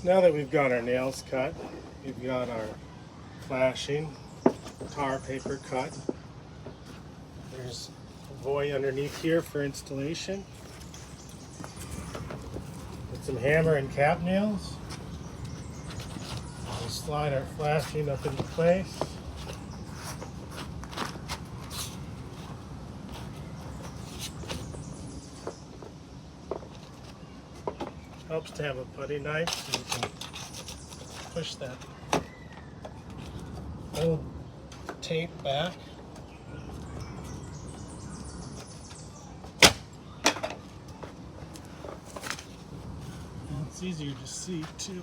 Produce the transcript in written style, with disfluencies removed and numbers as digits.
Now that we've got our nails cut, we've got our flashing tar paper cut. There's a buoy underneath here for installation. With some hammer and cap nails. We'll slide our flashing up into place. Helps to have a putty knife so you can push that old tape back. And it's easier to see too.